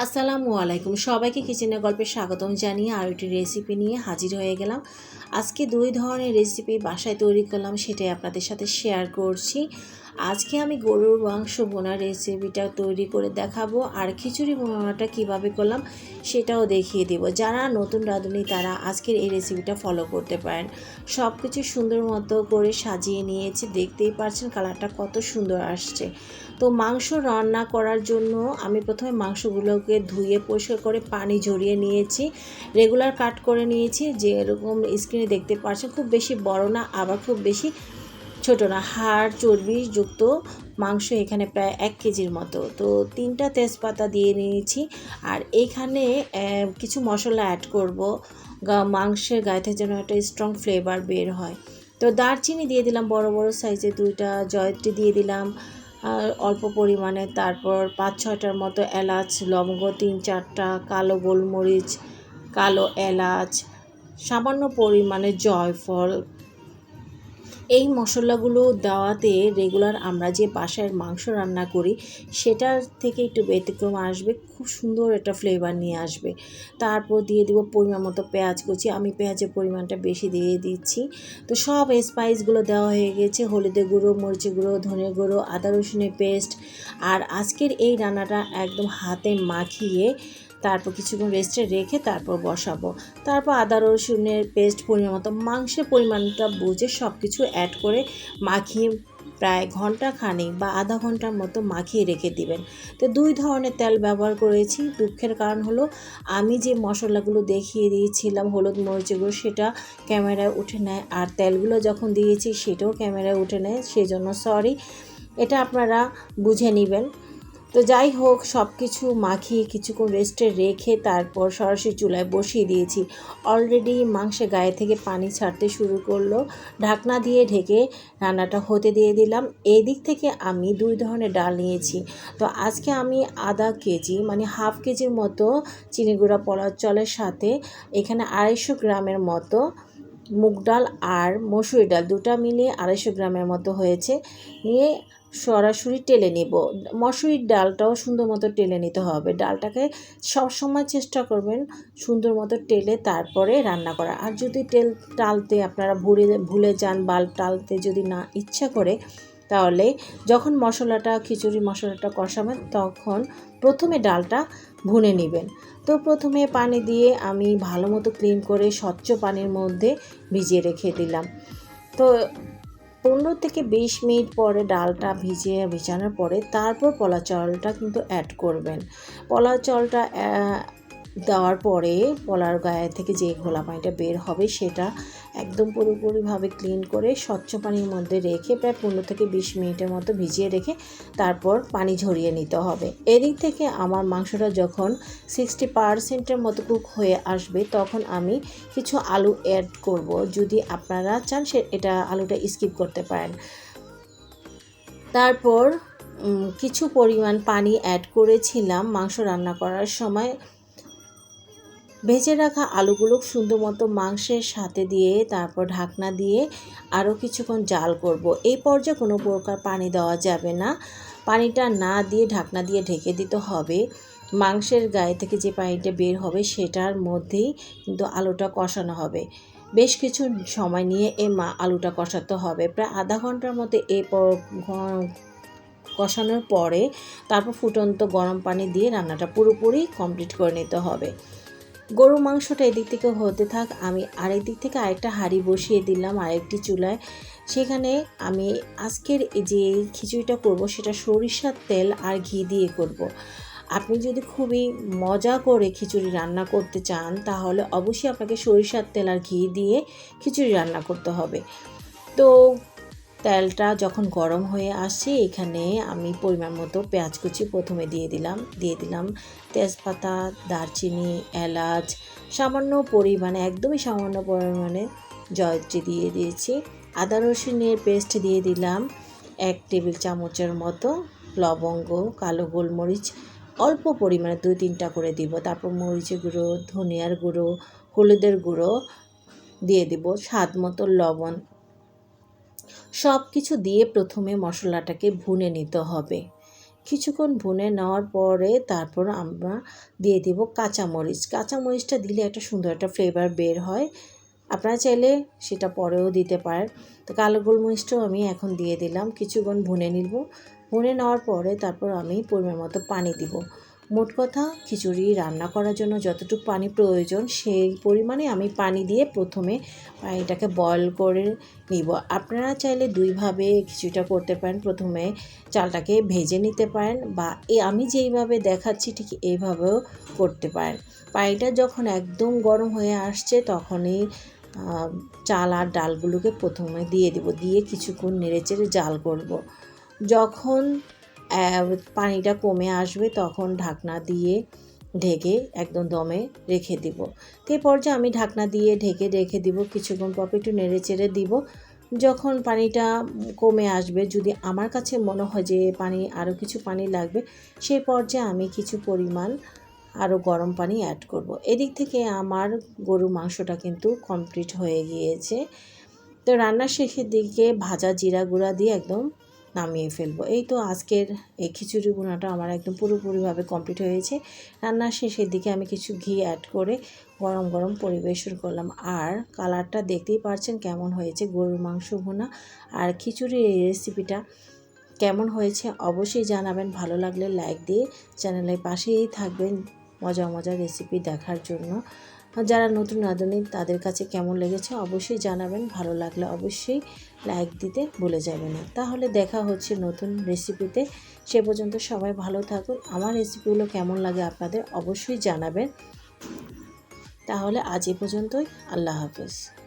আসসালামু আলাইকুম, সবাইকে কিচেনের গল্পে স্বাগতম জানিয়ে আর একটি রেসিপি নিয়ে হাজির হয়ে গেলাম। আজকে দুই ধরনের রেসিপি বাসায় তৈরি করলাম, সেটাই আপনাদের সাথে শেয়ার করছি। আজকে আমি গরুর মাংস বোনার রেসিপিটা তৈরি করে দেখাবো, আর খিচুড়ি বোনাটা কিভাবে করলাম সেটাও দেখিয়ে দেব। যারা নতুন রাঁধুনি তারা আজকের এই রেসিপিটা ফলো করতে পারেন। সব কিছু সুন্দর মতো করে সাজিয়ে নিয়েছি, দেখতেই পাচ্ছেন কালারটা কত সুন্দর আসছে। তো মাংস রান্না করার জন্য আমি প্রথমে মাংসগুলোকে ধুয়ে পরিষ্কার করে পানি ঝরিয়ে নিয়েছি, রেগুলার কাট করে নিয়েছি। যে এরকম স্ক্রিনে দেখতে পাচ্ছেন, খুব বেশি বড় না আবার খুব বেশি ছোট না, হাড় চর্বি যুক্ত মাংস এখানে প্রায় 1 কেজির মতো। তো 3টা তেজপাতা দিয়ে নিয়েছি, আর এইখানে কিছু মশলা অ্যাড করব মাংসের গায়ে থেকে যেন একটা স্ট্রং ফ্লেভার বের হয়। তো দারচিনি দিয়ে দিলাম, বড় বড় সাইজের 2টা, জয়ত্রী দিয়ে দিলাম অল্প পরিমাণে, তারপর 5-6টার মতো এলাচ, লবঙ্গ 3-4টা, কালো গোলমরিচ, কালো এলাচ, সামান্য পরিমাণে জয়ফল। এই মশলাগুলো দেওয়াতে রেগুলার আমরা যে বাসায় মাংস রান্না করি সেটার থেকে একটু ব্যতিক্রম আসবে, খুব সুন্দর একটা ফ্লেভার নিয়ে আসবে। তারপর দিয়ে দেবো পরিমাণ মতো পেঁয়াজ কুচি, আমি পেঁয়াজের পরিমাণটা বেশি দিয়ে দিচ্ছি। তো সব স্পাইসগুলো দেওয়া হয়ে গেছে, হলুদের গুঁড়ো, মরিচের গুঁড়ো, ধনে গুঁড়ো, আদা রসুনের পেস্ট। আর আজকের এই রান্নাটা একদম হাতে মাখিয়ে তারপর কিছুক্ষণ রেস্টে রেখে তারপর বসাবো। তারপর আদা রসুনের পেস্ট পরিমাণ মতো, মাংসের পরিমাণটা বুঝে সব কিছু অ্যাড করে মাখিয়ে প্রায় ঘন্টা খানেক বা আধা ঘন্টার মতো মাখিয়ে রেখে দিবেন। তো 2 ধরনের তেল ব্যবহার করেছি। দুঃখের কারণ হলো আমি যে মশলাগুলো দেখিয়ে দিয়েছিলাম হলুদ মরিচের গুঁড়ো, সেটা ক্যামেরায় উঠে নেয়, আর তেলগুলো যখন দিয়েছি সেটাও ক্যামেরায় উঠে নেয়, সেজন্য সরি, এটা আপনারা বুঝে নেবেন। তো যাই হোক, সব কিছু মাখিয়ে কিছুক্ষণ রেস্টে রেখে তারপর সরাসরি চুলায় বসিয়ে দিয়েছি। অলরেডি মাংসের গায়ে থেকে পানি ছাড়তে শুরু করলো, ঢাকনা দিয়ে ঢেকে রান্নাটা হতে দিয়ে দিলাম। এই দিক থেকে আমি 2 ধরনের ডাল নিয়েছি। তো আজকে আমি আধা কেজি মানে হাফ কেজির মতো চিনি গুঁড়া পোলাও চালের সাথে এখানে 250 গ্রামের মতো মুগ ডাল আর মসুরি ডাল, দুটা মিলিয়ে 250 গ্রামের মতো হয়েছে, নিয়ে সরাসরি টেলে নেব। মসুরির ডালটাও সুন্দর মতো টেলে নিতে হবে। ডালটাকে সবসময় চেষ্টা করবেন সুন্দর মতো টেলে তারপরে রান্না করা। আর যদি তেল টালতে আপনারা ভুলে যান বা টালতে যদি না ইচ্ছা করে, তাহলে যখন খিচুড়ি মশলাটা কষাবেন তখন প্রথমে ডালটা ভুনে নেবেন। তো প্রথমে পানি দিয়ে আমি ভালো মতো ক্লিন করে স্বচ্ছ পানির মধ্যে ভিজিয়ে রেখে দিলাম। তো 15 থেকে 20 মিনিট পরে ডালটা ভিজানোর পরে তারপর পোলা চালটা কিন্তু অ্যাড করবেন। পোলা চালটা দেওয়ার পরে পোলার গায়ে থেকে যে ঘোলা পানিটা বের হবে সেটা একদম পুরোপুরিভাবে ক্লিন করে স্বচ্ছ পানির মধ্যে রেখে প্রায় 15 থেকে 20 মিনিটের মতো ভিজিয়ে রেখে তারপর পানি ঝরিয়ে নিতে হবে। এদিক থেকে আমার মাংসটা যখন 60% মতো কুক হয়ে আসবে তখন আমি কিছু আলু অ্যাড করব। যদি আপনারা চান এটা আলুটা স্কিপ করতে পারেন। তারপর কিছু পরিমাণ পানি অ্যাড করেছিলাম মাংস রান্না করার সময়। ভেজে রাখা আলুগুলো সুন্দর মতো মাংসের সাথে দিয়ে তারপর ঢাকনা দিয়ে আরও কিছুক্ষণ জাল করব। এই পর্যায়ে কোনো প্রকার পানি দেওয়া যাবে না, পানিটা না দিয়ে ঢাকনা দিয়ে ঢেকে দিতে হবে। মাংসের গায়ে থেকে যে পানিটা বের হবে সেটার মধ্যেই কিন্তু আলুটা কষানো হবে। বেশ কিছু সময় নিয়ে আলুটা কষাতে হবে, প্রায় আধা ঘন্টার মতো। কষানোর পরে তারপর ফুটন্ত গরম পানি দিয়ে রান্নাটা পুরোপুরি কমপ্লিট করে নিতে হবে। গরু মাংসটা এদিক থেকে হতে থাক, আমি আরেক দিক থেকে আরেকটা হাঁড়ি বসিয়ে দিলাম আরেকটি চুলায়। সেখানে আমি আজকের যে খিচুড়িটা করব সেটা সরিষার তেল আর ঘি দিয়ে করব। আপনি যদি খুবই মজা করে খিচুড়ি রান্না করতে চান তাহলে অবশ্যই আপনাকে সরিষার তেল আর ঘি দিয়ে খিচুড়ি রান্না করতে হবে। তো তেলটা যখন গরম হয়ে আসছে এখানে আমি পরিমাণ মতো পেঁয়াজ কুচি প্রথমে দিয়ে দিলাম তেজপাতা, দারচিনি, এলাচ, সামান্য পরিমাণে, একদমই সামান্য পরিমাণে জয়ত্রী দিয়ে দিয়েছি। আদা রসুনের পেস্ট দিয়ে দিলাম 1 টেবিল চামচের মতো, লবঙ্গ, কালো গোলমরিচ অল্প পরিমাণে 2-3টা করে দিব। তারপর মরিচের গুঁড়ো, ধনিয়ার গুঁড়ো, হলুদের গুঁড়ো দিয়ে দিব, স্বাদ মতো লবণ। সব কিছু দিয়ে প্রথমে মশলাটাকে ভুনে নিতে হবে। কিছুক্ষণ ভুনে নেওয়ার পরে তারপর আমরা দিয়ে দেব কাঁচামরিচ। কাঁচামরিচটা দিলে একটা সুন্দর একটা ফ্লেভার বের হয়। আপনারা চাইলে সেটা পরেও দিতে পারেন। তো কালো গোলমরিচটাও আমি এখন দিয়ে দিলাম। কিছুক্ষণ ভুনে নিব। ভুনে নেওয়ার পরে তারপর আমি পরিমাণ মতো পানি দিব। মোট কথা খিচুড়ি রান্না করার জন্য যতটুকু পানি প্রয়োজন সেই পরিমাণে আমি পানি দিয়ে প্রথমে পানিটাকে বয়েল করে নিব। আপনারা চাইলে দুইভাবে খিচুড়িটা করতে পারেন। প্রথমে চালটাকে ভেজে নিতে পারেন বা আমি যেইভাবে দেখাচ্ছি ঠিক এইভাবেও করতে পারেন। পানিটা যখন একদম গরম হয়ে আসছে তখনই চাল আর ডালগুলোকে প্রথমে দিয়ে দেব। দিয়ে কিছুক্ষণ নেড়েচেড়ে জাল করব। যখন পানিটা কমে আসবে তখন ঢাকনা দিয়ে ঢেকে একদম দমে রেখে দিব। তো এই পর্যায়ে আমি ঢাকনা দিয়ে ঢেকে রেখে দিব। কিছুক্ষণ পর একটু নেড়েচেড়ে দিব। যখন পানিটা কমে আসবে, যদি আমার কাছে মনে হয় যে আরও কিছু পানি লাগবে, সেই পর্যায়ে আমি কিছু পরিমাণ আরও গরম পানি অ্যাড করব। এদিক থেকে আমার গরুর মাংসটা কিন্তু কমপ্লিট হয়ে গিয়েছে। তো রান্নার শেষের দিকে ভাজা জিরা গুঁড়া দিয়ে একদম নামিয়ে ফেলবো। এই তো আজকের এই খিচুড়ি ভুনাটা আমার একদম পুরোপুরিভাবে কমপ্লিট হয়েছে। রান্নার শেষের দিকে আমি কিছু ঘি অ্যাড করে গরম গরম পরিবেশন করলাম। আর কালারটা দেখতেই পাচ্ছেন কেমন হয়েছে। গরুর মাংস ভুনা আর খিচুড়ির এই রেসিপিটা কেমন হয়েছে অবশ্যই জানাবেন। ভালো লাগলে লাইক দিয়ে চ্যানেলের পাশেই থাকবেন মজার মজার রেসিপি দেখার জন্য। যারা নতুন রাঁধুনি তাদের কাছে কেমন লেগেছে অবশ্যই জানাবেন। ভালো লাগলে অবশ্যই লাইক দিতে ভুলে যাবেন না। তাহলে দেখা হচ্ছে নতুন রেসিপিতে। সে পর্যন্ত সবাই ভালো থাকুন। আমার রেসিপিগুলো কেমন লাগে আপনাদের অবশ্যই জানাবেন। তাহলে আজ এ পর্যন্তই। আল্লাহ হাফেজ।